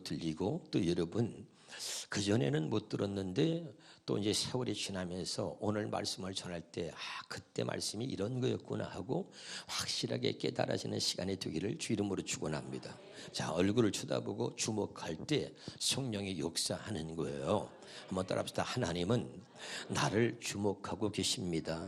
들리고 또 여러분 그전에는 못 들었는데 또 이제 세월이 지나면서 오늘 말씀을 전할 때 그때 말씀이 이런 거였구나 하고 확실하게 깨달아지는 시간이 되기를 주 이름으로 축원합니다. 자, 얼굴을 쳐다보고 주목할 때 성령이 역사하는 거예요. 한번 따라합시다. 하나님은 나를 주목하고 계십니다.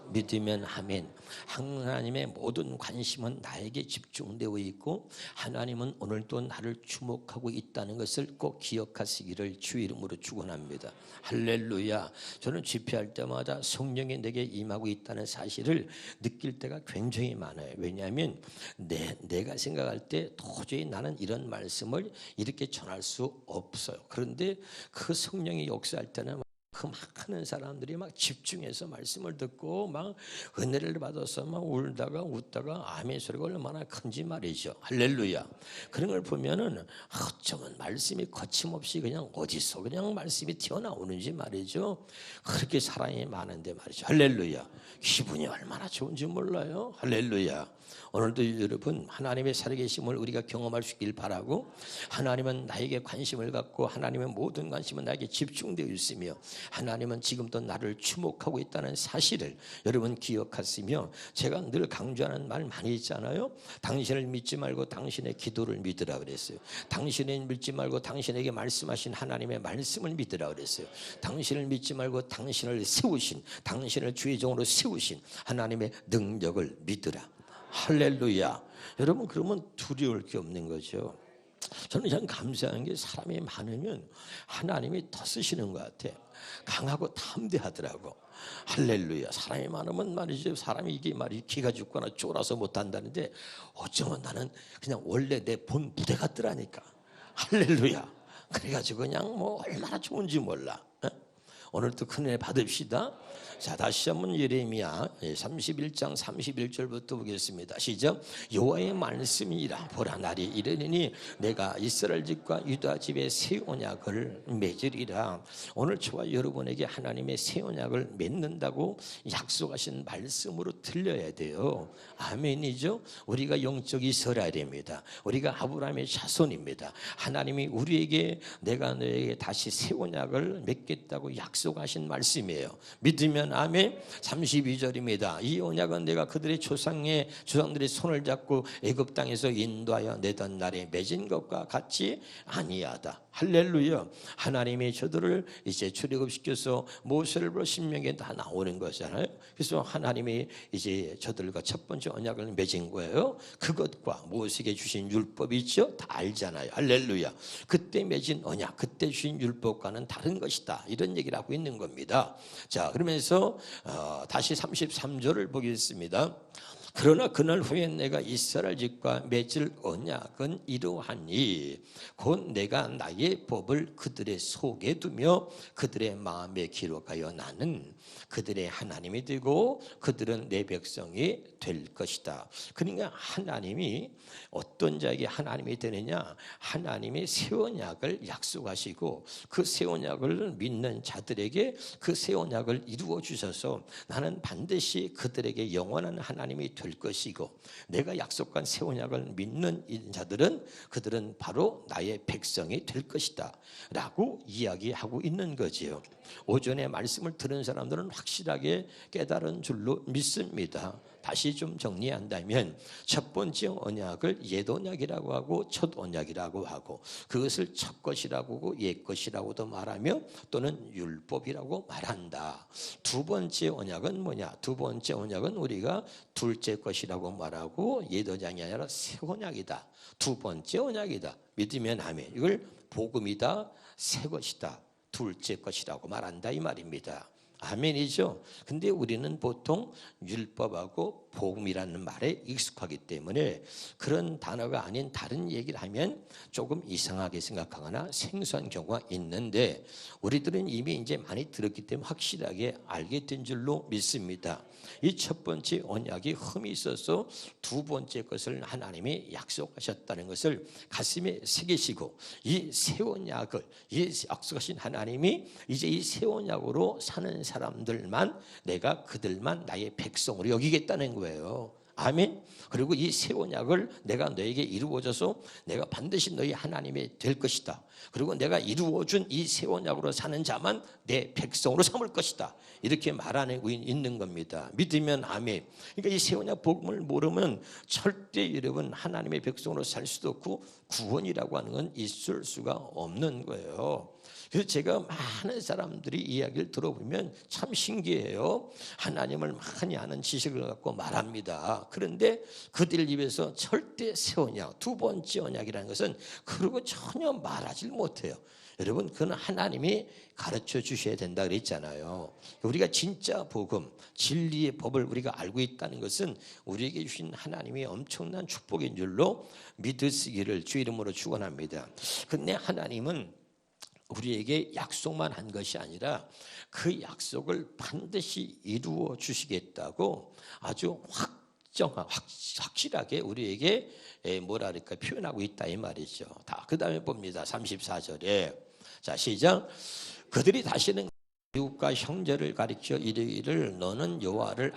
믿으면 아멘. 하나님의 모든 관심은 나에게 집중되어 있고 하나님은 오늘도 나를 주목하고 있다는 것을 꼭 기억하시기를 주 이름으로 축원합니다. 할렐루야. 저는 집회할 때마다 성령이 내게 임하고 있다는 사실을 느낄 때가 굉장히 많아요. 왜냐하면 내가 생각할 때 도저히 나는 이런 말씀을 이렇게 전할 수 없어요. 그런데 그 성령이 역사할 때는 그 많은 사람들이 막 집중해서 말씀을 듣고 막 은혜를 받아서 막 울다가 웃다가 아멘 소리가 얼마나 큰지 말이죠. 할렐루야. 그런 걸 보면은 어쩌면 말씀이 거침없이 그냥 어디서 그냥 말씀이 튀어나오는지 말이죠. 그렇게 사랑이 많은데 말이죠. 할렐루야. 기분이 얼마나 좋은지 몰라요. 할렐루야. 오늘도 여러분 하나님의 살아계심을 우리가 경험할 수 있길 바라고 하나님은 나에게 관심을 갖고 하나님의 모든 관심은 나에게 집중되어 있으며 하나님은 지금도 나를 주목하고 있다는 사실을 여러분 기억하시며 제가 늘 강조하는 말 많이 있잖아요. 당신을 믿지 말고 당신의 기도를 믿으라 그랬어요. 당신을 믿지 말고 당신에게 말씀하신 하나님의 말씀을 믿으라 그랬어요. 당신을 믿지 말고 당신을 세우신 당신을 주의 종으로 세우신 하나님의 능력을 믿으라. 할렐루야. 여러분 그러면 두려울 게 없는 거죠. 저는 참 감사한 게 사람이 많으면 하나님이 더 쓰시는 것 같아. 강하고 담대하더라고. 할렐루야. 사람이 많으면 말이죠. 사람이 이게 말이 기가 죽거나 쫄아서 못한다는데 어쩌면 나는 그냥 원래 내 본 부대 같더라니까. 할렐루야. 그래가지고 그냥 뭐 얼마나 좋은지 몰라. 오늘도 큰 은혜 받읍시다. 자, 다시 한번 예레미야 31장 31절부터 보겠습니다. 시작. 여호와의 말씀이라. 보라, 날이 이르니 내가 이스라엘 집과 유다 집에 새 언약을 맺으리라. 오늘 저와 여러분에게 하나님의 새 언약을 맺는다고 약속하신 말씀으로 들려야 돼요. 아멘이죠. 우리가 영적 이스라엘입니다. 우리가 아브라함의 자손입니다. 하나님이 우리에게 내가 너에게 다시 새 언약을 맺겠다고 약속하신 말씀이에요. 믿으면 아멘. 32절입니다. 이 언약은 내가 그들의 조상들의 손을 잡고 애굽 땅에서 인도하여 내던 날에 맺은 것과 같이 아니하다. 할렐루야. 하나님이 저들을 이제 출애굽시켜서 모세를 불러 신명기에 다 나오는 거잖아요. 그래서 하나님이 이제 저들과 첫 번째 언약을 맺은 거예요. 그것과 모세에게 주신 율법이 있죠. 다 알잖아요. 할렐루야. 그때 맺은 언약, 그때 주신 율법과는 다른 것이다. 이런 얘기를 하고 있는 겁니다. 자, 그러면서 다시 33절을 보겠습니다. 그러나 그날 후에 내가 이스라엘 집과 맺을 언약은 이러하니 곧 내가 나의 법을 그들의 속에 두며 그들의 마음에 기록하여 나는 그들의 하나님이 되고 그들은 내 백성이 될 것이다. 그러니까 하나님이 어떤 자에게 하나님이 되느냐? 하나님이 새 언약을 약속하시고 그 새 언약을 믿는 자들에게 그 새 언약을 이루어 주셔서 나는 반드시 그들에게 영원한 하나님이 될 것이고 내가 약속한 새 언약을 믿는 자들은 그들은 바로 나의 백성이 될 것이다 라고 이야기하고 있는 거지요. 오전에 말씀을 들은 사람들은 확실하게 깨달은 줄로 믿습니다. 다시 좀 정리한다면 첫 번째 언약을 옛 언약이라고 하고 첫 언약이라고 하고 그것을 첫 것이라고 하고 옛 것이라고도 말하며 또는 율법이라고 말한다. 두 번째 언약은 뭐냐? 두 번째 언약은 우리가 둘째 것이라고 말하고 옛 언약이 아니라 새 언약이다. 두 번째 언약이다. 믿으면 아멘. 이걸 복음이다, 새 것이다, 둘째 것이라고 말한다 이 말입니다. 아멘이죠. 근데 우리는 보통 율법하고 복음이라는 말에 익숙하기 때문에 그런 단어가 아닌 다른 얘기를 하면 조금 이상하게 생각하거나 생소한 경우가 있는데 우리들은 이미 이제 많이 들었기 때문에 확실하게 알게 된 줄로 믿습니다. 이 첫 번째 언약이 흠이 있어서 두 번째 것을 하나님이 약속하셨다는 것을 가슴에 새기시고 이 새 언약을 이 약속하신 하나님이 이제 이 새 언약으로 사는 사람들만 내가 그들만 나의 백성으로 여기겠다는 거예요. 아멘. 그리고 이 새 언약을 내가 너에게 이루어줘서 내가 반드시 너희 하나님이 될 것이다. 그리고 내가 이루어준 이 새 언약으로 사는 자만 내 백성으로 삼을 것이다. 이렇게 말하고 있는 겁니다. 믿으면 아멘. 그러니까 이 새 언약 복음을 모르면 절대 여러분 하나님의 백성으로 살 수도 없고 구원이라고 하는 건 있을 수가 없는 거예요. 그래서 제가 많은 사람들이 이야기를 들어보면 참 신기해요. 하나님을 많이 아는 지식을 갖고 말합니다. 그런데 그들 입에서 절대 새 언약, 두 번째 언약이라는 것은 그러고 전혀 말하지 못해요. 여러분, 그건 하나님이 가르쳐 주셔야 된다 그랬잖아요. 우리가 진짜 복음, 진리의 법을 우리가 알고 있다는 것은 우리에게 주신 하나님의 엄청난 축복인 줄로 믿으시기를 주 이름으로 축원합니다. 근데 하나님은 우리에게 약속만 한 것이 아니라 그 약속을 반드시 이루어 주시겠다고 아주 확실하게 우리에게 뭐라 그럴까 표현하고 있다 이 말이죠. 그 다음에 봅니다. 34절에 자 시작. 그들이 다시는 이웃과 형제를 가리켜 이르기를 너는 여호와를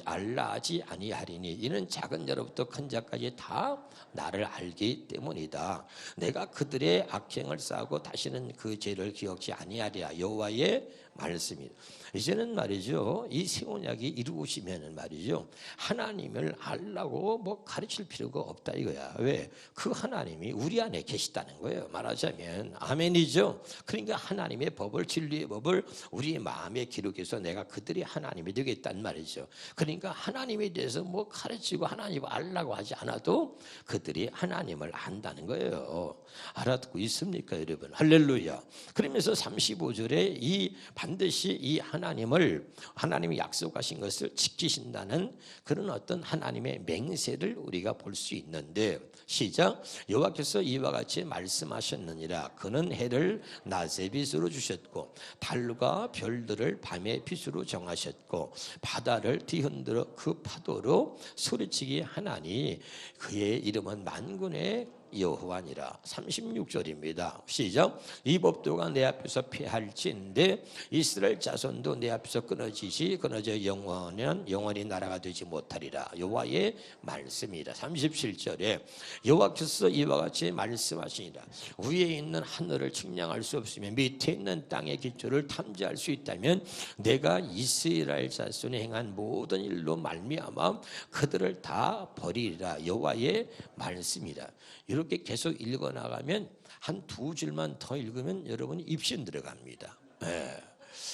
알라 하지 아니하리니 이는 작은 자로부터 큰 자까지 다 나를 알기 때문이다. 내가 그들의 악행을 쌓고 다시는 그 죄를 기억지 아니하리라. 여호와의 말씀이다. 이제는 말이죠, 이 새 언약이 이루어지면은 말이죠, 하나님을 알라고 뭐 가르칠 필요가 없다 이거야. 왜? 그 하나님이 우리 안에 계시다는 거예요. 말하자면 아멘이죠. 그러니까 하나님의 법을, 진리의 법을 우리 마음에 기록해서 내가 그들이 하나님이 되겠다는 말이죠. 그러니까 하나님에 대해서 뭐 가르치고 하나님을 알라고 하지 않아도 그들이 하나님을 안다는 거예요. 알아듣고 있습니까 여러분? 할렐루야. 그러면서 35절에 이 반드시 이 하나님이 약속하신 것을 지키신다는 그런 어떤 하나님의 맹세를 우리가 볼 수 있는데 시작. 여호와께서 이와 같이 말씀하셨느니라. 그는 해를 낮의 빛으로 주셨고 달과 별들을 밤의 빛으로 정하셨고 바다를 뒤흔들어 그 파도로 소리치게 하나니 그의 이름은 만군의 여호와니라. 36절입니다. 시작. 이 법도가 내 앞에서 피할진데 이스라엘 자손도 내 앞에서 끊어져 영원히 나라가 되지 못하리라. 여호와의 말씀이라. 37절에 여호와께서 이와 같이 말씀하시니라. 위에 있는 하늘을 측량할 수 없으며 밑에 있는 땅의 기초를 탐지할 수 있다면 내가 이스라엘 자손이 행한 모든 일로 말미암아 그들을 다 버리리라. 여호와의 말씀이라. 이렇게 계속 읽어나가면 한 두 줄만 더 읽으면 여러분이 입신 들어갑니다. 네.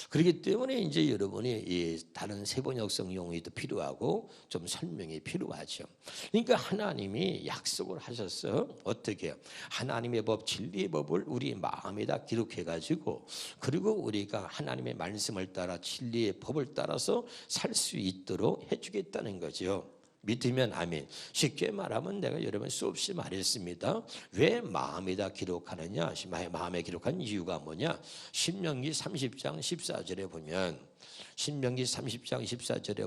그렇기 때문에 이제 여러분이 이 다른 세번역성 용어도 필요하고 좀 설명이 필요하죠. 그러니까 하나님이 약속을 하셨어요. 어떻게? 하나님의 법, 진리의 법을 우리 마음에다 기록해가지고 그리고 우리가 하나님의 말씀을 따라 진리의 법을 따라서 살 수 있도록 해주겠다는 거죠. 믿으면 아멘. 쉽게 말하면 내가 여러분 수없이 말했습니다. 왜 마음에다 기록하느냐? 마음에 기록한 이유가 뭐냐? 신명기 30장 14절에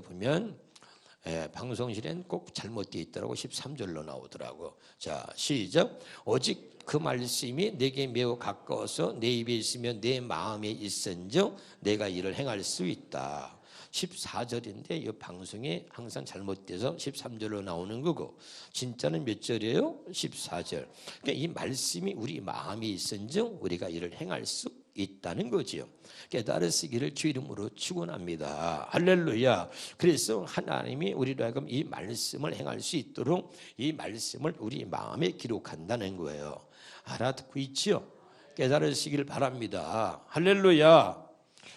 보면 방송실엔 꼭 잘못되어 있더라고. 13절로 나오더라고. 자 시작. 오직 그 말씀이 내게 매우 가까워서 내 입에 있으면 내 마음에 있은즉 내가 이를 행할 수 있다. 14절인데 이 방송이 항상 잘못돼서 13절로 나오는 거고 진짜는 몇 절이에요? 14절. 그러니까 이 말씀이 우리 마음에 있은즉 우리가 이를 행할 수 있다는 거지요. 깨달으시기를 주 이름으로 축원합니다. 할렐루야. 그래서 하나님이 우리로 하여금 이 말씀을 행할 수 있도록 이 말씀을 우리 마음에 기록한다는 거예요. 알아듣고 있지요? 깨달으시길 바랍니다. 할렐루야.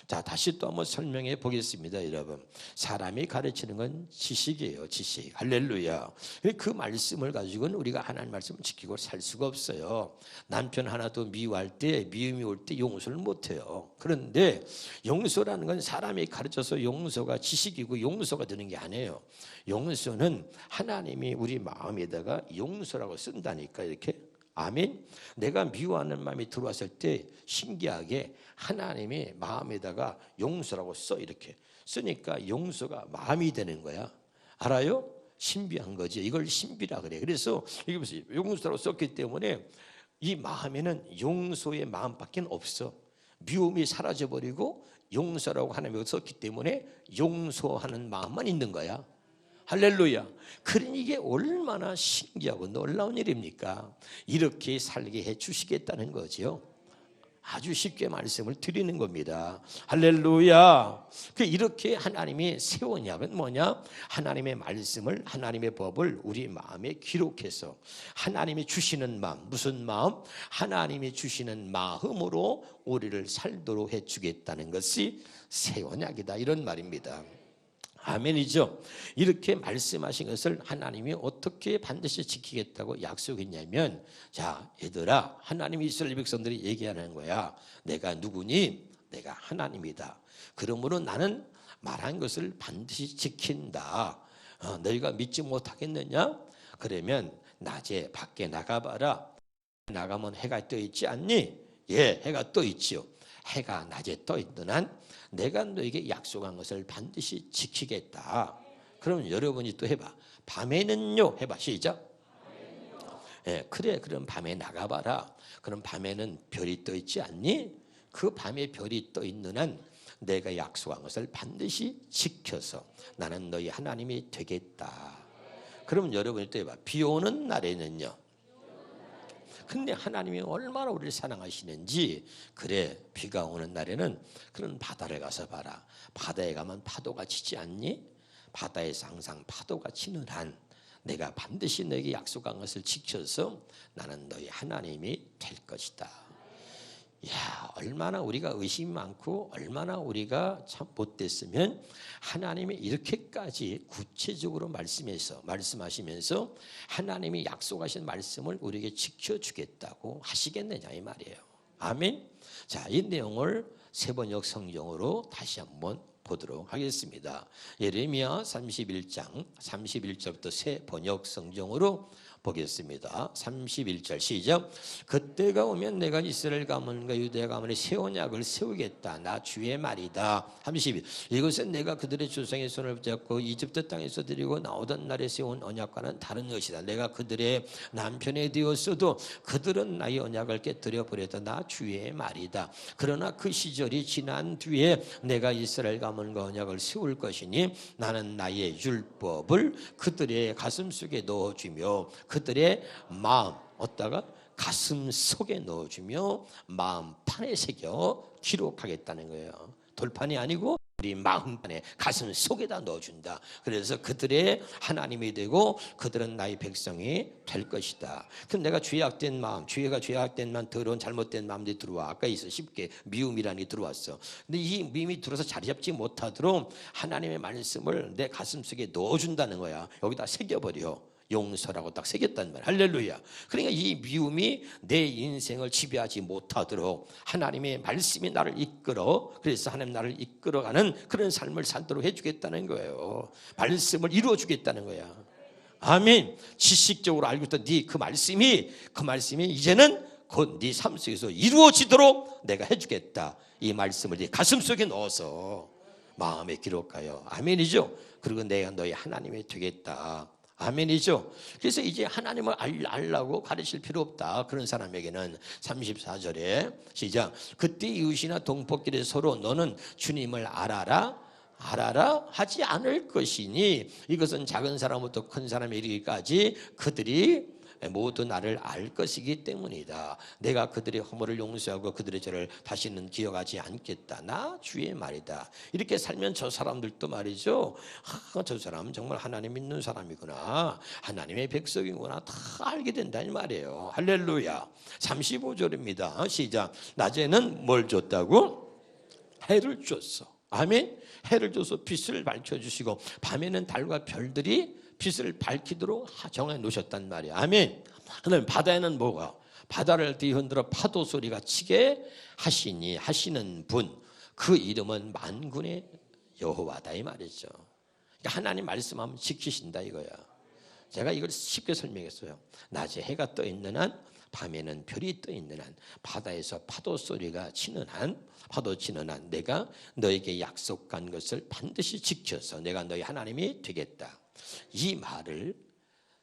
자, 다시 또 한번 설명해 보겠습니다, 여러분. 사람이 가르치는 건 지식이에요, 지식. 할렐루야. 그 말씀을 가지고는 우리가 하나님 말씀을 지키고 살 수가 없어요. 남편 하나도 미워할 때, 미움이 올 때 용서를 못 해요. 그런데 용서라는 건 사람이 가르쳐서 용서가 지식이고 용서가 되는 게 아니에요. 용서는 하나님이 우리 마음에다가 용서라고 쓴다니까, 이렇게. 아멘. 내가 미워하는 마음이 들어왔을 때 신기하게 하나님이 마음에다가 용서라고 써. 이렇게 쓰니까 용서가 마음이 되는 거야. 알아요? 신비한 거지. 이걸 신비라 그래. 그래서 이게 무슨 용서라고 썼기 때문에 이 마음에는 용서의 마음밖에 없어. 미움이 사라져버리고 용서라고 하나님이 썼기 때문에 용서하는 마음만 있는 거야. 할렐루야. 그러니 이게 얼마나 신기하고 놀라운 일입니까? 이렇게 살게 해 주시겠다는 거죠. 아주 쉽게 말씀을 드리는 겁니다. 할렐루야. 이렇게 하나님이 세운 약은 뭐냐? 하나님의 말씀을, 하나님의 법을 우리 마음에 기록해서 하나님이 주시는 마음, 무슨 마음? 하나님이 주시는 마음으로 우리를 살도록 해주겠다는 것이 세운 약이다, 이런 말입니다. 아멘이죠. 이렇게 말씀하신 것을 하나님이 어떻게 반드시 지키겠다고 약속했냐면, 자 얘들아, 하나님이 이스라엘 백성들이 얘기하는 거야. 내가 누구니? 내가 하나님이다. 그러므로 나는 말한 것을 반드시 지킨다. 너희가 믿지 못하겠느냐? 그러면 낮에 밖에 나가봐라. 나가면 해가 떠 있지 않니? 예, 해가 떠 있지요. 해가 낮에 떠 있는 한 내가 너에게 약속한 것을 반드시 지키겠다. 그러면 여러분이 또 해봐. 밤에는요, 해봐. 시작. 예, 그래. 그럼 밤에 나가봐라. 그럼 밤에는 별이 떠 있지 않니? 그 밤에 별이 떠 있는 한 내가 약속한 것을 반드시 지켜서 나는 너희 하나님이 되겠다. 그럼 여러분이 또 해봐. 비 오는 날에는요. 근데 하나님이 얼마나 우리를 사랑하시는지. 그래, 비가 오는 날에는 그런 바다를 가서 봐라. 바다에 가면 파도가 치지 않니? 바다에서 항상 파도가 치는 한 내가 반드시 너에게 약속한 것을 지켜서 나는 너희 하나님이 될 것이다. 야, 얼마나 우리가 의심이 많고 얼마나 우리가 참 못됐으면 하나님이 이렇게까지 구체적으로 말씀하시면서 하나님이 약속하신 말씀을 우리에게 지켜주겠다고 하시겠느냐, 이 말이에요. 아멘. 자, 이 내용을 세번역 성경으로 다시 한번 보도록 하겠습니다. 예레미야 31장 31절부터 새 번역 성경으로 보겠습니다. 31절 시작. 그때가 오면 내가 이스라엘 가문과 유대 가문에 새 언약을 세우겠다. 나 주의 말이다. 32. 이것은 내가 그들의 조상의 손을 붙잡고 이집트 땅에서 데리고 나오던 날에 세운 언약과는 다른 것이다. 내가 그들의 남편이 되었어도 그들은 나의 언약을 깨뜨려 버렸다. 나 주의 말이다. 그러나 그 시절이 지난 뒤에 내가 이스라엘 가문과 언약을 세울 것이니 나는 나의 율법을 그들의 가슴 속에 넣어주며 그들의 마음 어디다가 가슴 속에 넣어주며 마음판에 새겨 기록하겠다는 거예요. 돌판이 아니고 우리 마음판에 가슴 속에다 넣어준다. 그래서 그들의 하나님이 되고 그들은 나의 백성이 될 것이다. 그럼 내가 죄악된 마음, 죄가 죄악된 마음, 더러운 잘못된 마음들이 들어와. 아까 있어 쉽게 미움이라는 게 들어왔어. 근데 이 미움이 들어서 자리 잡지 못하도록 하나님의 말씀을 내 가슴 속에 넣어준다는 거야. 여기다 새겨버려. 용서라고 딱 새겼단 말이야. 할렐루야. 그러니까 이 미움이 내 인생을 지배하지 못하도록 하나님의 말씀이 나를 이끌어, 그래서 하나님 나를 이끌어가는 그런 삶을 살도록 해주겠다는 거예요. 말씀을 이루어주겠다는 거야. 아멘. 지식적으로 알고 있던 그 말씀이 이제는 곧 네 삶 속에서 이루어지도록 내가 해주겠다. 이 말씀을 네 가슴 속에 넣어서 마음에 기록하여. 아멘이죠. 그리고 내가 너희 하나님이 되겠다. 아멘이죠. 그래서 이제 하나님을 알라고 가르칠 필요 없다. 그런 사람에게는 34절에 시작. 그때 이웃이나 동포끼리 서로 너는 주님을 알아라 하지 않을 것이니 이것은 작은 사람부터 큰 사람에 이르기까지 그들이 모두 나를 알 것이기 때문이다. 내가 그들의 허물을 용서하고 그들의 죄를 다시는 기억하지 않겠다. 나 주의 말이다. 이렇게 살면 저 사람들도 말이죠. 저 사람은 정말 하나님 믿는 사람이구나. 하나님의 백성이구나. 다 알게 된다는 말이에요. 할렐루야. 35절입니다. 시작. 낮에는 뭘 줬다고? 해를 줬어. 아멘. 해를 줘서 빛을 밝혀주시고 밤에는 달과 별들이 빛을 밝히도록 정해 놓으셨단 말이야. 아멘. 그다음에 바다에는 뭐가? 바다를 뒤흔들어 파도 소리가 치게 하시는 분, 그 이름은 만군의 여호와다 이 말이죠. 그러니까 하나님 말씀하면 지키신다 이거야. 제가 이걸 쉽게 설명했어요. 낮에 해가 떠 있는 한, 밤에는 별이 떠 있는 한, 바다에서 파도 소리가 치는 한, 파도 치는 한 내가 너에게 약속한 것을 반드시 지켜서 내가 너희 하나님이 되겠다. 이 말을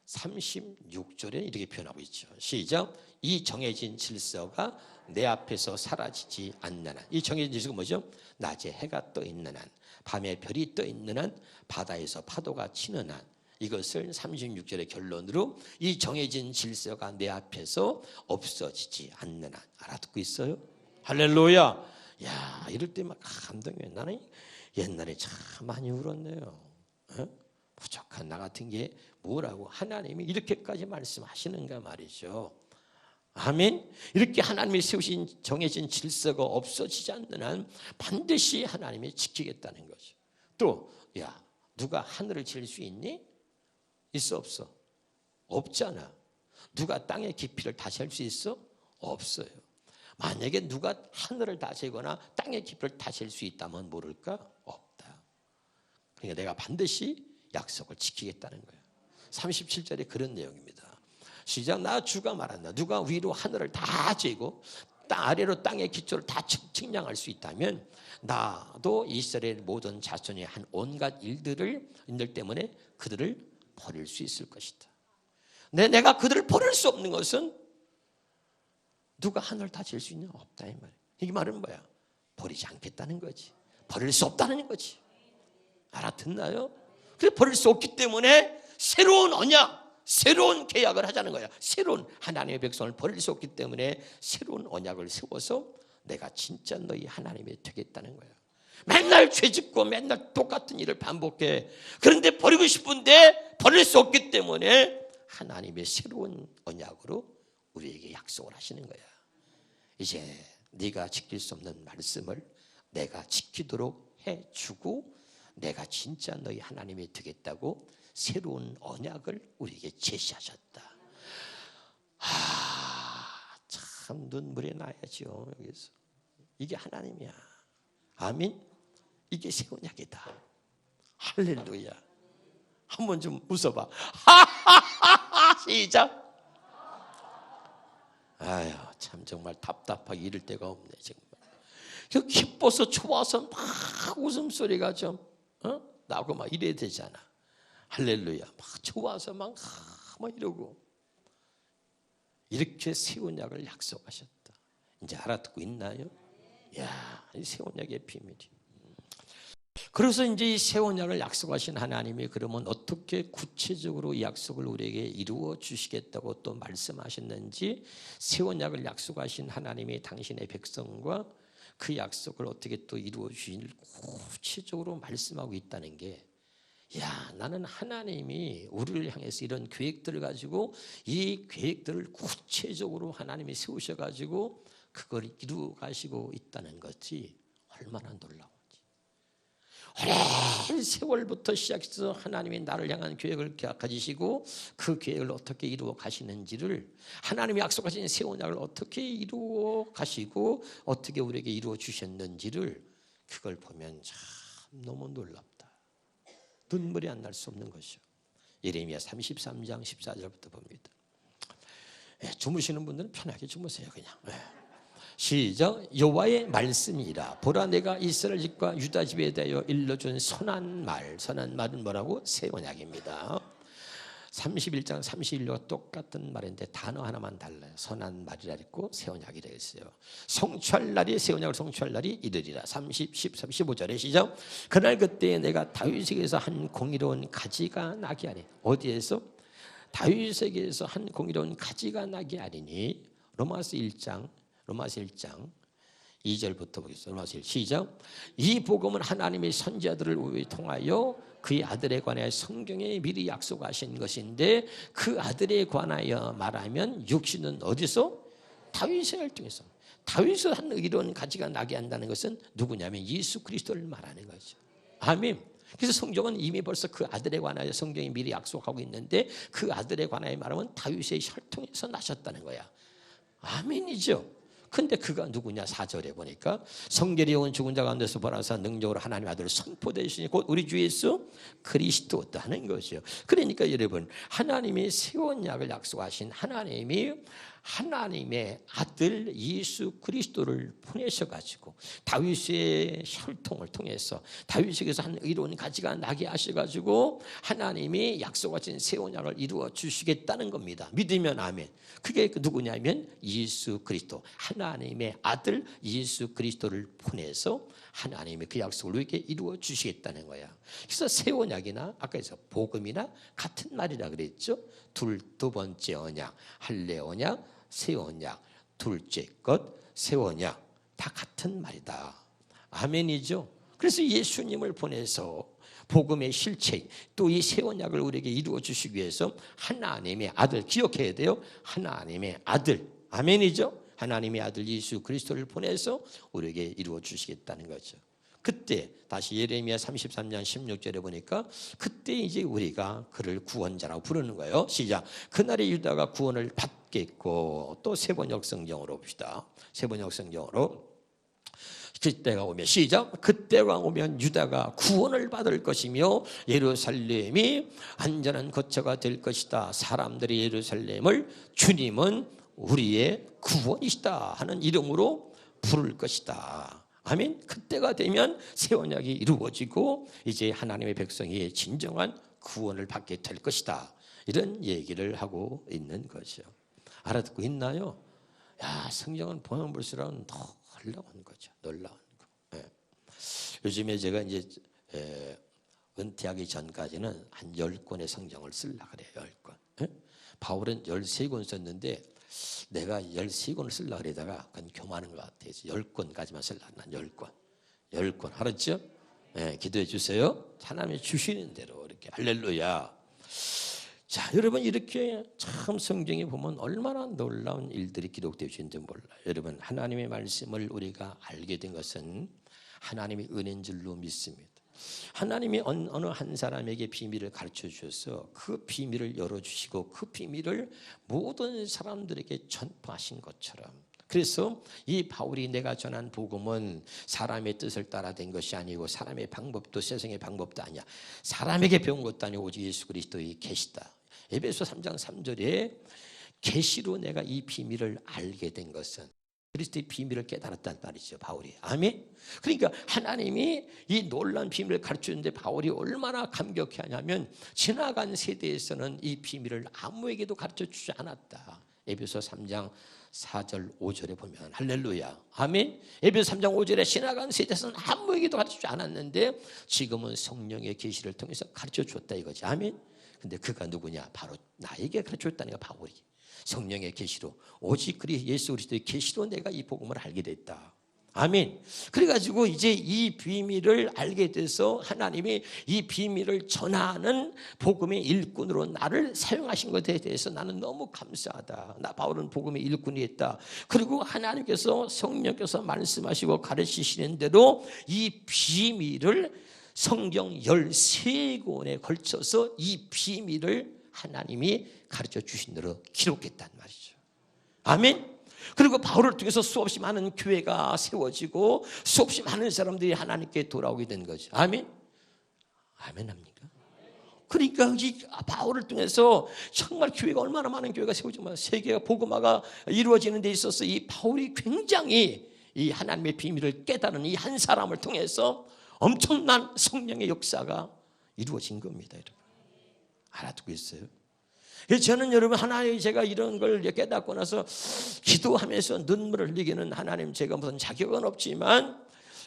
36절에 이렇게 표현하고 있죠. 시작. 이 정해진 질서가 내 앞에서 사라지지 않는 한. 이 정해진 질서가 뭐죠? 낮에 해가 떠 있는 한, 밤에 별이 떠 있는 한, 바다에서 파도가 치는 한, 이것을 36절의 결론으로 이 정해진 질서가 내 앞에서 없어지지 않는 한. 알아듣고 있어요? 할렐루야. 야, 이럴 때 막 감동이. 나는 옛날에 참 많이 울었네요. 부족한 나 같은 게 뭐라고 하나님이 이렇게까지 말씀하시는가 말이죠. 아멘. 이렇게 하나님이 세우신 정해진 질서가 없어지지 않는 한 반드시 하나님이 지키겠다는 거죠. 또 야, 누가 하늘을 칠 수 있니? 있어 없어? 없잖아. 누가 땅의 깊이를 다 잴 수 있어? 없어요. 만약에 누가 하늘을 다 재거나 땅의 깊이를 다 잴 수 있다면 모를까? 없다. 그러니까 내가 반드시 약속을 지키겠다는 거예요. 37절에 그런 내용입니다. 시작. 나 주가 말한다. 누가 위로 하늘을 다 재고 아래로 땅의 기초를 다 측량할 수 있다면 나도 이스라엘 모든 자손이 한 온갖 일들 때문에 그들을 버릴 수 있을 것이다. 내가 그들을 버릴 수 없는 것은 누가 하늘을 다 잴 수 있냐? 없다 이 말이야. 이 말은 뭐야? 버리지 않겠다는 거지. 버릴 수 없다는 거지. 알아듣나요? 그래 버릴 수 없기 때문에 새로운 언약, 새로운 계약을 하자는 거야. 새로운 하나님의 백성을 버릴 수 없기 때문에 새로운 언약을 세워서 내가 진짜 너희 하나님이 되겠다는 거야. 맨날 죄짓고 맨날 똑같은 일을 반복해. 그런데 버리고 싶은데 버릴 수 없기 때문에 하나님의 새로운 언약으로 우리에게 약속을 하시는 거야. 이제 네가 지킬 수 없는 말씀을 내가 지키도록 해주고 내가 진짜 너희 하나님이 되겠다고 새로운 언약을 우리에게 제시하셨다. 참 눈물이 나야죠. 여기서 이게 하나님이야. 아멘. 이게 새 언약이다. 할렐루야. 한번 좀 웃어봐. 시작. 아유, 참 정말 답답하게 이럴 데가 없네 정말. 그 기뻐서 좋아서 막 웃음소리가 좀 나고 막 이래야 되잖아. 할렐루야. 막 좋아서 막 이러고 이렇게 새 언약을 약속하셨다. 이제 알아듣고 있나요? 야, 이 새 언약의 비밀이. 그래서 이제 이 새 언약을 약속하신 하나님이 그러면 어떻게 구체적으로 이 약속을 우리에게 이루어 주시겠다고 또 말씀하셨는지, 새 언약을 약속하신 하나님이 당신의 백성과 그 약속을 어떻게 또 이루어 주실 구체적으로 말씀하고 있다는 게, 야, 나는 하나님이 우리를 향해서 이런 계획들을 가지고 이 계획들을 구체적으로 하나님이 세우셔가지고 그걸 이루어 가시고 있다는 것이 얼마나 놀라운지. 오랜 세월부터 시작해서 하나님이 나를 향한 계획을 가지시고 그 계획을 어떻게 이루어 가시는지를, 하나님이 약속하신 새 언약을 어떻게 이루어 가시고 어떻게 우리에게 이루어 주셨는지를, 그걸 보면 참 너무 놀랍다. 눈물이 안 날 수 없는 것이요. 예레미야 33장 14절부터 봅니다. 주무시는 분들은 편하게 주무세요. 그냥. 시작. 여호와의 말씀이라. 보라, 내가 이스라엘 집과 유다 집에 대하여 일러준 선한 말. 선한 말은 뭐라고? 새 언약입니다. 31장 31절과 똑같은 말인데 단어 하나만 달라요. 선한 말이라 했고 새 언약이라 했어요. 성취할 날이, 새 언약을 성취할 날이 이르리라. 30, 13, 15절에 시작. 그날 그때에 내가 다윗에게서 한 공의로운 가지가 나게 하리. 어디에서? 다윗에게서 한 공의로운 가지가 나게 하리니. 로마서 1장 2절부터 보겠습니다. 로마서 1 시작. 이 복음은 하나님의 선지자들을 통하여 그의 아들에 관하여 성경에 미리 약속하신 것인데, 그 아들에 관하여 말하면 육신은 어디서? 다윗의 혈통에서. 다윗에서 한 의로운 가지가 나게 한다는 것은 누구냐면 예수 그리스도를 말하는 거죠. 아멘. 그래서 성경은 이미 벌써 그 아들에 관하여 성경이 미리 약속하고 있는데, 그 아들에 관하여 말하면 다윗의 혈통에서 나셨다는 거야. 아멘이죠. 근데 그가 누구냐? 4절에 보니까 성결이 온 죽은 자 가운데서 보라사 능력으로 하나님의 아들을 선포되시니 곧 우리 주 예수 그리스도다는 것이요. 그러니까 여러분, 하나님이 새 언약을 약속하신 하나님이 하나님의 아들 예수 그리스도를 보내셔가지고 다윗의 혈통을 통해서 다윗에게서 한 의로운 가지가 나게 하셔가지고 하나님이 약속하신 새 언약을 이루어 주시겠다는 겁니다. 믿으면 아멘. 그게 누구냐면 예수 그리스도, 하나님의 아들 예수 그리스도를 보내서 하나님의 그 약속을 우리에게 이루어 주시겠다는 거야. 그래서 새 언약이나 아까 해서 복음이나 같은 말이라 그랬죠. 두 번째 언약, 할례 언약, 새 언약, 둘째 것, 새 언약, 다 같은 말이다. 아멘이죠. 그래서 예수님을 보내서 복음의 실체, 또 이 새 언약을 우리에게 이루어 주시기 위해서 하나님의 아들, 기억해야 돼요. 하나님의 아들, 아멘이죠. 하나님의 아들 예수 그리스도를 보내서 우리에게 이루어 주시겠다는 거죠. 그때 다시 예레미야 33장 16절에 보니까 그때 이제 우리가 그를 구원자라고 부르는 거예요. 시작. 그날에 유다가 구원을 받겠고, 또 세번역 성경으로 봅시다. 세번역 성경으로 그때가 오면, 시작. 그때가 오면 유다가 구원을 받을 것이며 예루살렘이 안전한 거처가 될 것이다. 사람들이 예루살렘을 주님은 우리의 구원이시다 하는 이름으로 부를 것이다. 아멘. 그때가 되면 새 언약이 이루어지고 이제 하나님의 백성이 진정한 구원을 받게 될 것이다. 이런 얘기를 하고 있는 거죠. 알아듣고 있나요? 야, 성경은 보면 볼수록 놀라운 거죠. 놀라운 거. 예. 요즘에 제가 이제 은퇴하기 전까지는 한 10권의 성경을 쓰려고 그래요. 10권. 예? 바울은 13권 썼는데 내가 13권을 쓰려고 그러다가 그건 교만한 것 같아요. 10권까지만 쓰려고. 난 10권. 10권. 알았죠? 예, 기도해 주세요. 하나님이 주시는 대로 이렇게. 할렐루야. 자, 여러분, 이렇게 참 성경에 보면 얼마나 놀라운 일들이 기록되어 있는지 몰라요. 여러분, 하나님의 말씀을 우리가 알게 된 것은 하나님의 은혜인 줄로 믿습니다. 하나님이 어느 한 사람에게 비밀을 가르쳐 주셔서 그 비밀을 열어주시고 그 비밀을 모든 사람들에게 전파하신 것처럼, 그래서 이 바울이 내가 전한 복음은 사람의 뜻을 따라 된 것이 아니고 사람의 방법도 세상의 방법도 아니야. 사람에게 배운 것도 아니고 오직 예수 그리스도의 계시다. 에베소 3장 3절에 계시로 내가 이 비밀을 알게 된 것은, 그리스도의 비밀을 깨달았단 말이죠, 바울이. 아멘. 그러니까 하나님이 이 놀라운 비밀을 가르치는데 바울이 얼마나 감격해하냐면 지나간 세대에서는 이 비밀을 아무에게도 가르쳐 주지 않았다. 에베소 3장 4절 5절에 보면, 할렐루야, 아멘. 에베소 3장 5절에 지나간 세대에서는 아무에게도 가르치지 않았는데 지금은 성령의 계시를 통해서 가르쳐 줬다 이거지. 아멘. 근데 그가 누구냐? 바로 나에게 가르쳐 줬다는 게 바울이. 성령의 계시로, 오직 예수 그리스도의 계시로 내가 이 복음을 알게 됐다. 아멘. 그래가지고 이제 이 비밀을 알게 돼서 하나님이 이 비밀을 전하는 복음의 일꾼으로 나를 사용하신 것에 대해서 나는 너무 감사하다. 나 바울은 복음의 일꾼이 했다. 그리고 하나님께서, 성령께서 말씀하시고 가르치시는 대로 이 비밀을 성경 13권에 걸쳐서 이 비밀을 하나님이 가르쳐 주신 대로 기록했단 말이죠. 아멘. 그리고 바울을 통해서 수없이 많은 교회가 세워지고 수없이 많은 사람들이 하나님께 돌아오게 된 거죠. 아멘. 아멘 합니까? 그러니까 이 바울을 통해서 정말 교회가, 얼마나 많은 교회가 세워지면 세계가 복음화가 이루어지는 데 있어서 이 바울이 굉장히 이 하나님의 비밀을 깨달은 이 한 사람을 통해서 엄청난 성령의 역사가 이루어진 겁니다. 여러분, 알아두고 있어요? 저는 여러분, 하나님, 제가 이런 걸 깨닫고 나서 기도하면서 눈물을 흘리기는, 하나님, 제가 무슨 자격은 없지만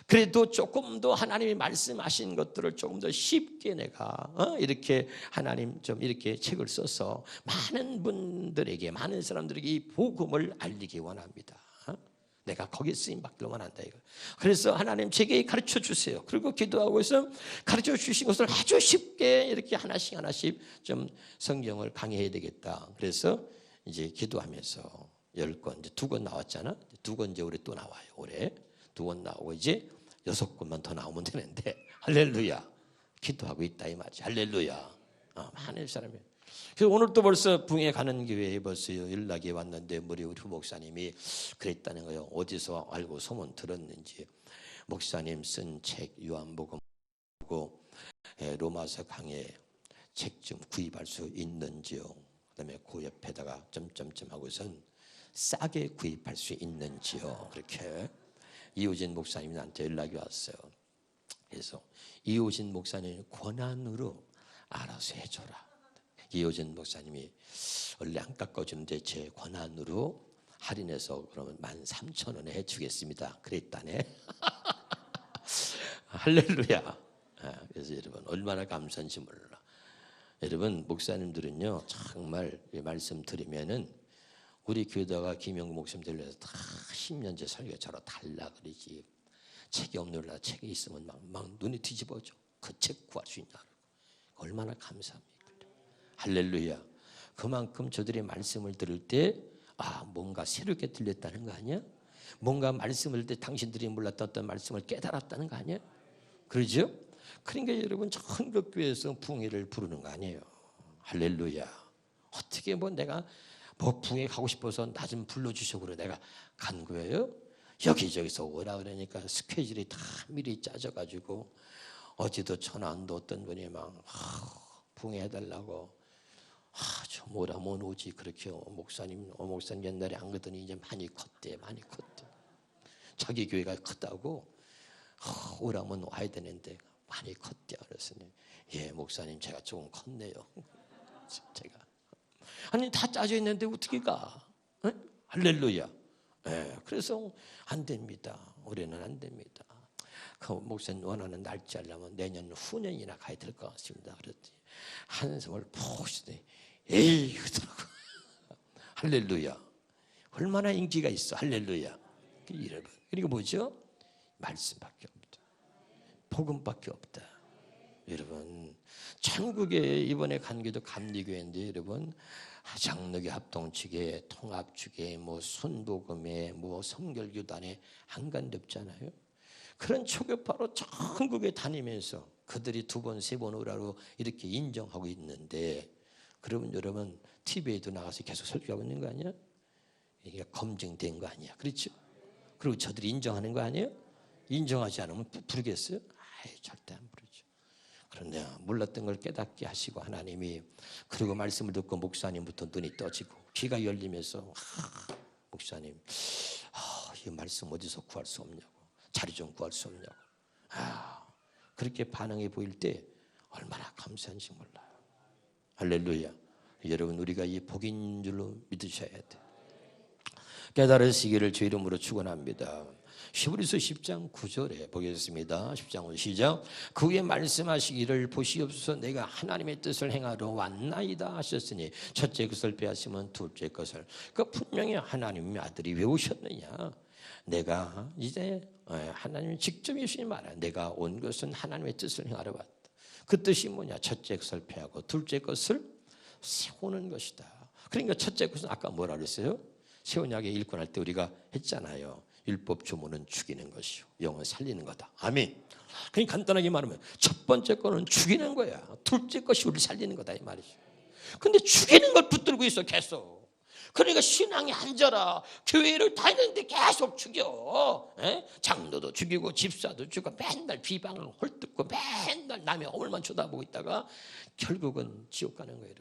그래도 조금 더 하나님이 말씀하신 것들을 조금 더 쉽게 내가 이렇게 하나님 좀 이렇게 책을 써서 많은 분들에게, 많은 사람들에게 이 복음을 알리기 원합니다. 내가 거기에 쓰임 받기를 원한다 이거. 그래서 하나님 제게 가르쳐 주세요. 그리고 기도하고 있으면 가르쳐 주신 것을 아주 쉽게 이렇게 하나씩 하나씩 좀 성경을 강의해야 되겠다. 그래서 이제 기도하면서 10권, 이제 2권 나왔잖아. 2권 이제 올해 또 나와요. 올해 2권 나오고 이제 6권만 더 나오면 되는데, 할렐루야, 기도하고 있다 이 말이지. 할렐루야. 많은 사람이. 그래서 오늘 또 벌써 붕에 가는 교회에 벌써 연락이 왔는데 우리 목사님이 그랬다는 거예요. 어디서 알고 소문 들었는지 목사님 쓴 책 요한복음 로마서 강의 책 좀 구입할 수 있는지요. 그다음에 그 옆에다가 점점점 하고선 싸게 구입할 수 있는지요? 그렇게 이호진 목사님이 나한테 연락이 왔어요. 그래서 이호진 목사님 권한으로 알아서 해줘라. 이호진 목사님이 원래 안 깎아주는데 제 권한으로 할인해서 그러면 13,000원에 해주겠습니다. 그랬다네. 할렐루야. 그래서 여러분 얼마나 감사한지 몰라. 여러분 목사님들은요 정말 말씀 드리면은 우리 교회다가 김영구 목사님 들려서 다 10년째 설교처럼 달라 그러지. 책이 없느라 책이 있으면 막 눈이 뒤집어져. 그 책 구할 수 있냐. 얼마나 감사합니까. 할렐루야. 그만큼 저들의 말씀을 들을 때 뭔가 새롭게 들렸다는 거 아니야? 뭔가 말씀을 들을 때 당신들이 몰랐던 어떤 말씀을 깨달았다는 거 아니야? 그러죠? 그러니까 여러분 천국교회에서 붕해를 부르는 거 아니에요. 할렐루야. 어떻게 내가 붕해 가고 싶어서 나 좀 불러주셔 그래 내가 간 거예요? 여기저기서 오라 그러니까 스케줄이 다 미리 짜져가지고 어제도 전화도 어떤 분이 막 붕해해달라고 좀 오라 못 오지 그렇게 목사님 옛날에 안 그러더니 이제 많이 컸대. 자기 교회가 컸다고 오라면 와야 되는데 많이 컸대. 그랬더니 예 목사님 제가 조금 컸네요. 제가 아니 다 짜져 있는데 어떻게 가? 에? 할렐루야. 예, 그래서 안 됩니다. 올해는 안 됩니다. 그 목사님 원하는 날짜 하려면 내년 후년이나 가야 될 것 같습니다. 그랬더니 한숨을 푹 쉬더니 에이 그러더라고. 할렐루야. 얼마나 인기가 있어. 할렐루야. 그리고 뭐죠? 말씀밖에 없다. 복음밖에 없다. 여러분 천국에 이번에 간 게도 감리교회인데 여러분 장로교 합동측에 통합측에 순복음에 성결교단에 안 간 데 없잖아요. 그런 초교파로 전국에 다니면서 그들이 2번 3번 오라고 이렇게 인정하고 있는데 그러면 여러분 TV에도 나가서 계속 설교하고 있는 거 아니야? 이게 검증된 거 아니야. 그렇죠? 그리고 저들이 인정하는 거 아니에요? 인정하지 않으면 부르겠어요? 절대 안 부르죠. 그런데 몰랐던 걸 깨닫게 하시고 하나님이 그리고 말씀을 듣고 목사님부터 눈이 떠지고 귀가 열리면서 목사님 이 말씀 어디서 구할 수 없냐고 자료 좀 구할 수 없냐고 그렇게 반응해 보일 때 얼마나 감사한지 몰라요. 할렐루야. 여러분 우리가 이 복인 줄로 믿으셔야 돼. 깨달으시기를 주 이름으로 축원합니다. 히브리서 10장 9절에 보겠습니다. 10장 9절 시작. 그 후에 말씀하시기를 보시옵소서 내가 하나님의 뜻을 행하러 왔나이다 하셨으니 첫째 것을 빼앗으면 둘째 것을. 분명히 하나님의 아들이 왜 오셨느냐. 내가 이제 하나님이 직접 예수님 말해요. 내가 온 것은 하나님의 뜻을 행하러 왔다. 그 뜻이 뭐냐. 첫째 것을 패하고 둘째 것을 세우는 것이다. 그러니까 첫째 것은 아까 뭐라 그랬어요? 새 언약에 일권할 때 우리가 했잖아요. 율법 조문은 죽이는 것이요 영은 살리는 거다. 아멘. 그냥 간단하게 말하면 첫 번째 거는 죽이는 거야. 둘째 것이 우리를 살리는 거다 이 말이죠. 근데 죽이는 걸 붙들고 있어 계속. 그러니까 신앙이 앉아라. 교회를 다니는데 계속 죽여. 장로도 죽이고 집사도 죽이고 맨날 비방을 헐뜯고 맨날 남의 허물만 쳐다보고 있다가 결국은 지옥 가는 거예요.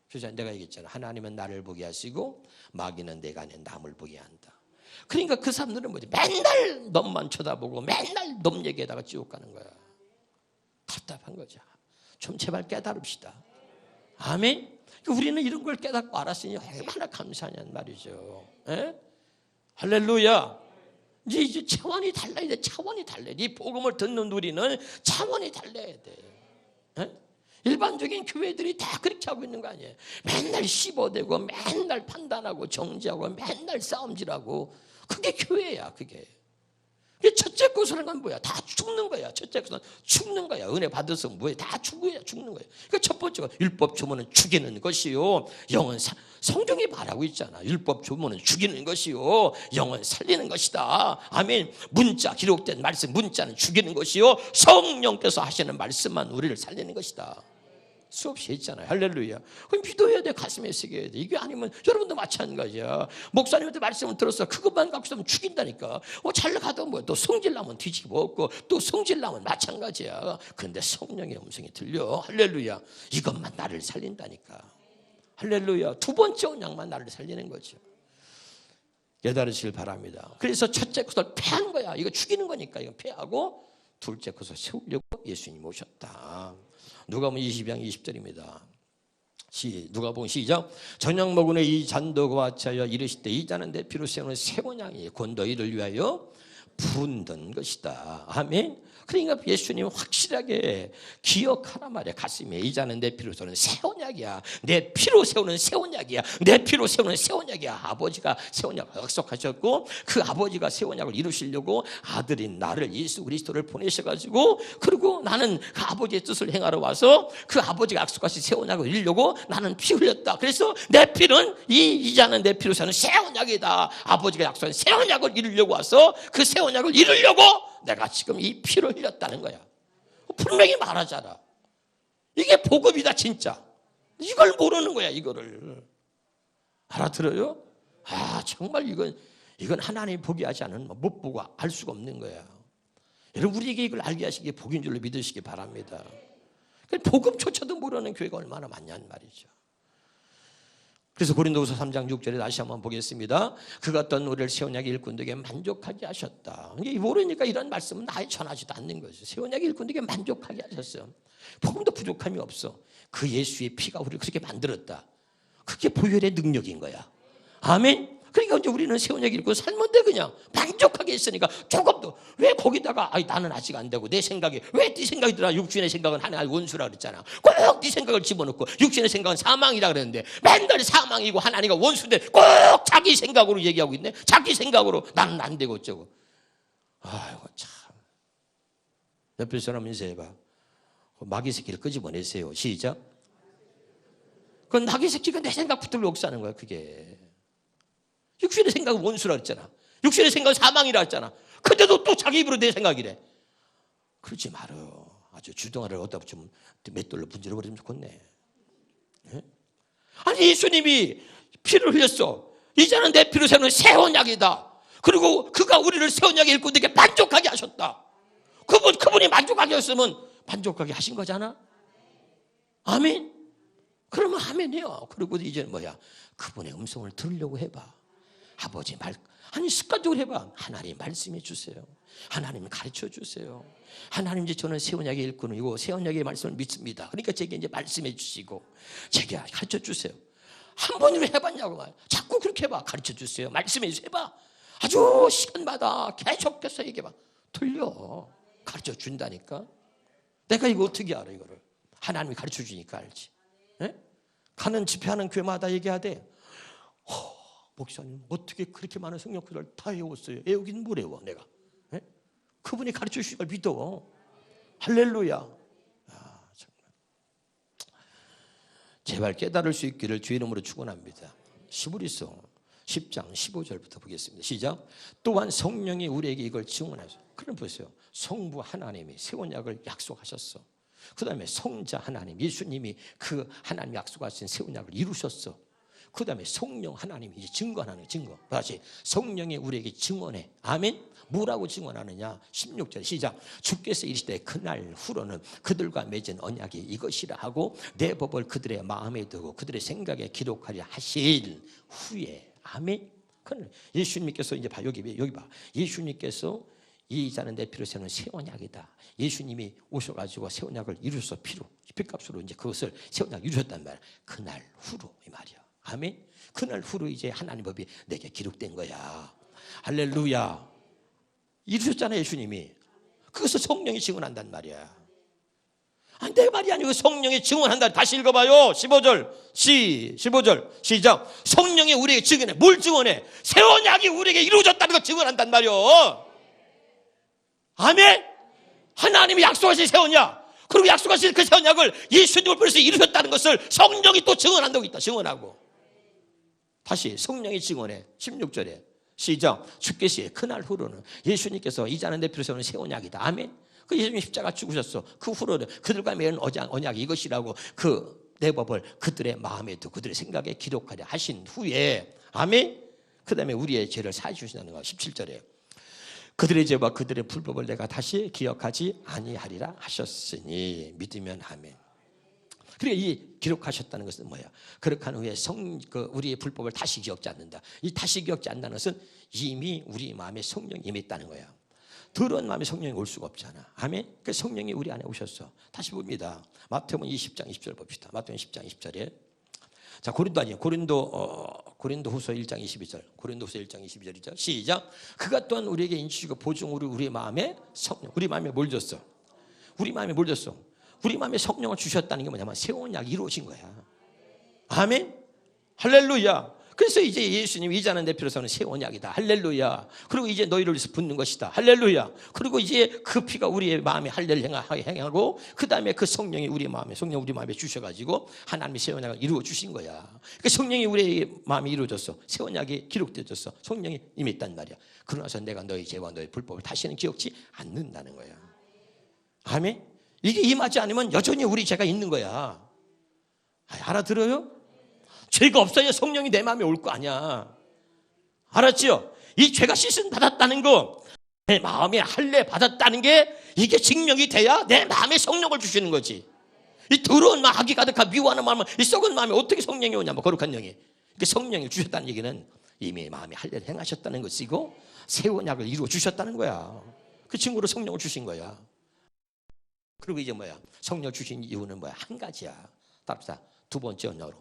그래서 내가 얘기했잖아. 하나님은 나를 보게 하시고 마귀는 내가 아닌 남을 보게 한다. 그러니까 그 사람들은 뭐지? 맨날 놈만 쳐다보고 맨날 놈 얘기에다가 지옥 가는 거야. 답답한 거죠. 좀 제발 깨달읍시다. 아멘. 우리는 이런 걸 깨닫고 알았으니 얼마나 감사하냐는 말이죠. 할렐루야. 이제 차원이 달라야 돼. 차원이 달라야 돼. 이 복음을 듣는 우리는 차원이 달라야 돼. 일반적인 교회들이 다 그렇게 하고 있는 거 아니에요. 맨날 씹어대고 맨날 판단하고 정지하고 맨날 싸움질하고 그게 교회야. 그게 첫째 것은 건 뭐야? 다 죽는 거야. 첫째 것은 죽는 거야. 은혜 받아서 뭐야? 다 죽는 거야. 그러니까 첫 번째가 율법 조문은 죽이는 것이요 영은 성경이 말하고 있잖아. 율법 조문은 죽이는 것이요 영은 살리는 것이다. 아멘. 문자 기록된 말씀 문자는 죽이는 것이요 성령께서 하시는 말씀만 우리를 살리는 것이다. 수없이 했잖아요. 할렐루야. 그럼 믿어야 돼. 가슴에 새겨야 돼. 이게 아니면 여러분도 마찬가지야. 목사님한테 말씀을 들었어. 그것만 갖고 있으면 죽인다니까. 잘 가도 또 성질나면 뒤집어 엎고 또 성질나면 마찬가지야. 그런데 성령의 음성이 들려. 할렐루야. 이것만 나를 살린다니까. 할렐루야. 두 번째 언약만 나를 살리는 거죠. 깨달으시길 바랍니다. 그래서 첫째 것을 패한 거야. 이거 죽이는 거니까 이거 패하고 둘째 것을 세우려고 예수님이 오셨다. 누가복음 20장 20절입니다. 누가복음 시작. 저녁 먹은 후에 이 잔도 그와 같이 하여 이르시되 이 잔은 내 피로 세우는 새 언약이 곧 너희를 위하여 부은던 것이다. 아멘. 그러니까 예수님은 확실하게 기억하란 말이야. 가슴에 이 잔은 내 피로 세우는 새 언약이야. 내 피로 세우는 새 언약이야. 내 피로 세우는 새 언약이야. 아버지가 새 언약을 약속하셨고 그 아버지가 새 언약을 이루시려고 아들인 나를 예수 그리스도를 보내셔가지고 그리고 나는 그 아버지의 뜻을 행하러 와서 그 아버지가 약속하신 새 언약을 이루려고 나는 피 흘렸다. 그래서 내 피는 이 잔은 내 피로 세우는 새 언약이다. 아버지가 약속한 새 언약을 이루려고 와서 그 새 언약을 이루려고 내가 지금 이 피를 흘렸다는 거야. 분명히 말하잖아. 이게 복음이다 진짜. 이걸 모르는 거야. 이거를 알아들어요? 정말 이건 하나님이 보게 하지 않으면 못 보고 알 수가 없는 거야. 여러분 우리에게 이걸 알게 하시기에 복인 줄로 믿으시기 바랍니다. 복음조차도 모르는 교회가 얼마나 많냐는 말이죠. 그래서 고린도후서 3장 6절에 다시 한번 보겠습니다. 그가 어떤 우리를 새 언약의 일꾼들에게 만족하게 하셨다. 이게 모르니까 이런 말씀은 나에 전하지도 않는 거죠. 새 언약의 일꾼들에게 만족하게 하셨어요. 복음도 부족함이 없어. 그 예수의 피가 우리를 그렇게 만들었다. 그게 보혈의 능력인 거야. 아멘. 그러니까 이제 우리는 새 언약 읽고 삶은데 그냥 만족하게 했으니까 조금 더 왜 거기다가 나는 아직 안 되고 내 생각이 왜 네 생각이 들어. 육신의 생각은 하나님의 원수라 그랬잖아. 꼭 네 생각을 집어넣고 육신의 생각은 사망이라 그랬는데 맨날 사망이고 하나님과 원수인데 꼭 자기 생각으로 얘기하고 있네. 자기 생각으로 나는 안 되고 어쩌고. 아이고 참. 옆에 사람 인사해봐. 마귀 새끼를 끄집어내세요. 시작. 그건 마귀 새끼가 내 생각 붙들고 역사하는 거야 그게. 육신의 생각은 원수라 그랬잖아. 육신의 생각은 사망이라 했잖아. 근데도 또 자기 입으로 내 생각이래. 그러지 말아요. 아주 주둥아리를 얻다 붙이면 맷돌로 분질러 버리면 좋겠네. 예? 아니 예수님이 피를 흘렸어. 이제는 내 피로 세우는 새 언약이다. 그리고 그가 우리를 새 언약의 일꾼들에게 만족하게 하셨다. 그분이 만족하게 했으면 만족하게 하신 거잖아. 아멘. 그러면 아멘이요. 그리고 이제는 뭐야? 그분의 음성을 들으려고 해봐. 아버지 말, 아니 습관적으로 해봐. 하나님 말씀해 주세요. 하나님 가르쳐 주세요. 하나님 이제 저는 새 언약의 일꾼이고 새 언약의 말씀을 믿습니다. 그러니까 제게 이제 말씀해 주시고 제게 가르쳐 주세요. 한 번으로 해봤냐고 말. 자꾸 그렇게 해봐. 가르쳐 주세요. 말씀해 주세요. 해봐. 아주 시간마다 계속해서 얘기해봐. 틀려. 가르쳐 준다니까. 내가 이거 어떻게 알아 이거를. 하나님이 가르쳐 주니까 알지. 예? 가는 집회하는 교회마다 얘기하대. 목사님 어떻게 그렇게 많은 성경구절을 다 외웠어요. 외우긴 뭘 외워 내가. 예? 그분이 가르쳐 주시길 믿어. 할렐루야. 정말. 제발 깨달을 수 있기를 주의 이름으로 축원합니다. 시브리서 10장 15절부터 보겠습니다. 시작. 또한 성령이 우리에게 이걸 증언하셔. 그럼 보세요. 성부 하나님이 새 언약을 약속하셨어. 그 다음에 성자 하나님 예수님이 그 하나님 약속하신 새 언약을 이루셨어. 그 다음에 성령 하나님이 이제 증거하는 증거. 다시 성령이 우리에게 증언해. 아멘. 뭐라고 증언하느냐. 16절 시작. 주께서 이르시되 그날 후로는 그들과 맺은 언약이 이것이라 하고 내 법을 그들의 마음에 두고 그들의 생각에 기록하려 하실 후에. 아멘. 예수님께서 이제 봐 여기 봐. 예수님께서 이 자는 내 피로 세우는 새 언약이다. 예수님이 오셔가지고 새 언약을 이루셔서 피로 피값으로 이제 그것을 새 언약 이루셨단 말이야. 그날 후로 이 말이야. 아멘. 그날 후로 이제 하나님 법이 내게 기록된 거야. 할렐루야. 이루셨잖아요 예수님이. 그것을 성령이 증언한단 말이야. 아니 내 말이 아니고 성령이 증언한다. 다시 읽어봐요. 15절 시작. 성령이 우리에게 증언해. 뭘 증언해? 새 언약이 우리에게 이루어졌다는 걸 증언한단 말이야. 아멘. 하나님이 약속하신 새 언약, 그리고 약속하신 그 새 언약을 예수님을 통해서 이루셨다는 것을 성령이 또 증언한다고 있다. 증언하고. 다시 성령이 증언해. 16절에 시작. 주께서 그날 후로는 예수님께서 이 자는 내 피로 세우는 새 언약이다. 아멘. 그 예수님이 십자가 죽으셨어. 그 후로는 그들과 맺은 언약이 이것이라고 그 내 법을 그들의 마음에 두고 그들의 생각에 기록하려 하신 후에. 아멘. 그 다음에 우리의 죄를 사해 주신다는 거. 17절에 그들의 죄와 그들의 불법을 내가 다시 기억하지 아니하리라 하셨으니. 믿으면 아멘. 그래 이 기록하셨다는 것은 뭐야? 그렇게 한 후에 우리의 불법을 다시 기억지 않는다. 이 다시 기억지 않는다는 것은 이미 우리 마음에 성령이 임했다는 거야. 더러운 마음에 성령이 올 수가 없잖아. 아멘. 그 성령이 우리 안에 오셨어. 다시 봅니다. 마태복음 20장 20절 봅시다. 마태복음 10장 20절에 자, 고린도후서 1장 22절. 고린도후서 1장 22절이죠. 시작. 그가 또한 우리에게 인치시고 보증으로 우리 마음에 성령. 우리 마음에 뭘 줬어? 우리 마음에 뭘 줬어? 우리 마음에 성령을 주셨다는 게 뭐냐면 새 언약이 이루어진 거야. 아멘. 할렐루야. 그래서 이제 예수님 이자는 내 피로서는 새 언약이다. 할렐루야. 그리고 이제 너희를 위해서 붙는 것이다. 할렐루야. 그리고 이제 그 피가 우리의 마음에 할례를 행하고 그 다음에 그 성령이 우리 마음에 주셔가지고 하나님의 새 언약을 이루어 주신 거야. 그 성령이 우리의 마음에 이루어졌어. 새 언약이 기록되어졌어. 성령이 임했단 말이야. 그러나서 내가 너희 죄와 너희 불법을 다시는 기억지 않는다는 거야. 아멘. 이게 임하지 않으면 여전히 우리 죄가 있는 거야. 알아들어요? 죄가 없어야 성령이 내 마음에 올 거 아니야. 알았죠? 이 죄가 씻음 받았다는 거, 내 마음에 할례 받았다는 게 이게 증명이 돼야 내 마음에 성령을 주시는 거지. 이 더러운 마음, 악이 가득한 미워하는 마음은 이 썩은 마음에 어떻게 성령이 오냐면 거룩한 영이. 그러니까 성령을 주셨다는 얘기는 이미 마음에 할례를 행하셨다는 것이고 새 언약을 이루어 주셨다는 거야. 그 증거로 성령을 주신 거야. 그리고 이제 뭐야? 성령 주신 이유는 뭐야? 한 가지야. 따라서 두 번째 언약으로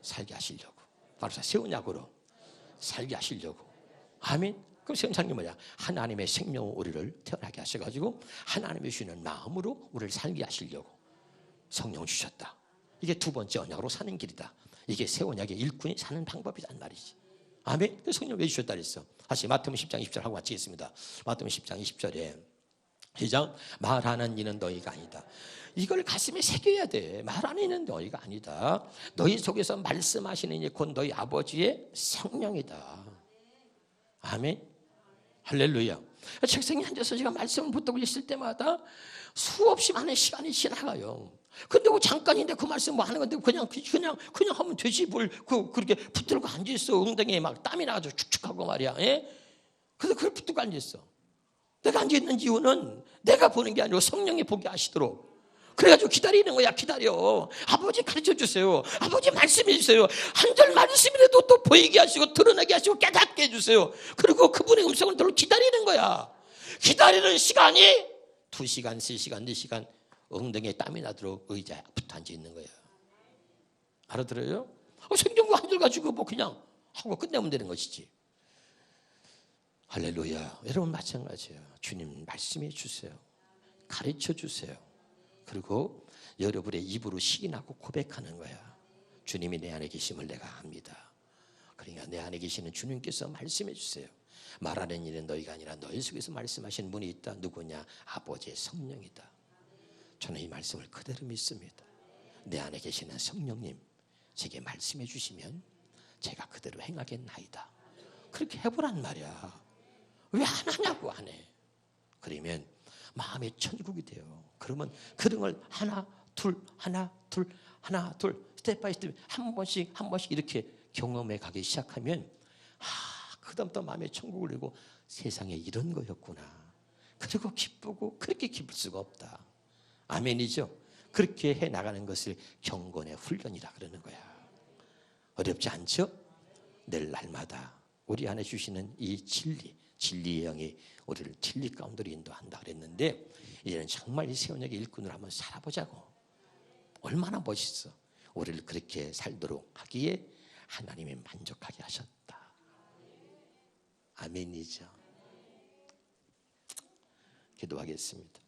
살게 하시려고. 바로 새 언약으로 살게 하시려고. 아멘. 그럼 새 언약이 뭐야? 하나님의 생명으로 우리를 태어나게 하셔가지고 하나님의 주시는 마음으로 우리를 살게 하시려고 성령을 주셨다. 이게 두 번째 언약으로 사는 길이다. 이게 새 언약의 일꾼이 사는 방법이란 말이지. 아멘. 그 성령 왜 주셨다 그랬어? 다시 마태복음 10장 20절 하고 마치겠습니다. 마태복음 10장 20절에 시작. 말하는 이는 너희가 아니다. 이걸 가슴에 새겨야 돼. 말하는 이는 너희가 아니다. 너희 속에서 말씀하시는 이 곧 너희 아버지의 성령이다. 아멘. 할렐루야. 책상에 앉아서 제가 말씀을 붙들고 있을 때마다 수없이 많은 시간이 지나가요. 근데 잠깐인데 그 말씀 뭐 하는 건데 그냥 하면 되지 뭘 그렇게 붙들고 앉아 있어. 엉덩이에 막 땀이 나가지고 축축하고 말이야. 예? 그래서 그걸 붙들고 앉아 있어. 내가 앉아있는 이유는 내가 보는 게 아니고 성령이 보게 하시도록. 그래가지고 기다리는 거야. 기다려. 아버지 가르쳐 주세요. 아버지 말씀해 주세요. 한 절 말씀이라도 또 보이게 하시고 드러나게 하시고 깨닫게 해주세요. 그리고 그분의 음성을 들어 기다리는 거야. 기다리는 시간이 2시간, 3시간, 4시간 엉덩이에 땀이 나도록 의자에 붙어 앉아 있는 거야. 알아들어요? 성경과 한 줄 가지고 뭐 그냥 하고 끝내면 되는 것이지. 할렐루야. 여러분 마찬가지예요. 주님 말씀해 주세요. 가르쳐 주세요. 그리고 여러분의 입으로 시인하고 고백하는 거야. 주님이 내 안에 계심을 내가 압니다. 그러니까 내 안에 계시는 주님께서 말씀해 주세요. 말하는 일은 너희가 아니라 너희 속에서 말씀하신 분이 있다. 누구냐? 아버지의 성령이다. 저는 이 말씀을 그대로 믿습니다. 내 안에 계시는 성령님 제게 말씀해 주시면 제가 그대로 행하겠나이다. 그렇게 해보란 말이야. 왜 안 하냐고 안 해. 그러면 마음의 천국이 돼요. 그러면 그 등을 하나 둘 스텝 바이 스텝 한 번씩 이렇게 경험해 가기 시작하면 그다음부터 마음의 천국을 이루고 세상에 이런 거였구나. 그리고 기쁘고 그렇게 기쁠 수가 없다. 아멘이죠. 그렇게 해 나가는 것을 경건의 훈련이라 그러는 거야. 어렵지 않죠? 늘 날마다 우리 안에 주시는 이 진리의 영이 우리를 진리 가운데로 인도한다 그랬는데 이제는 정말 이 새 언약의 일꾼으로 한번 살아보자고. 얼마나 멋있어. 우리를 그렇게 살도록 하기에 하나님이 만족하게 하셨다. 아멘이죠. 기도하겠습니다.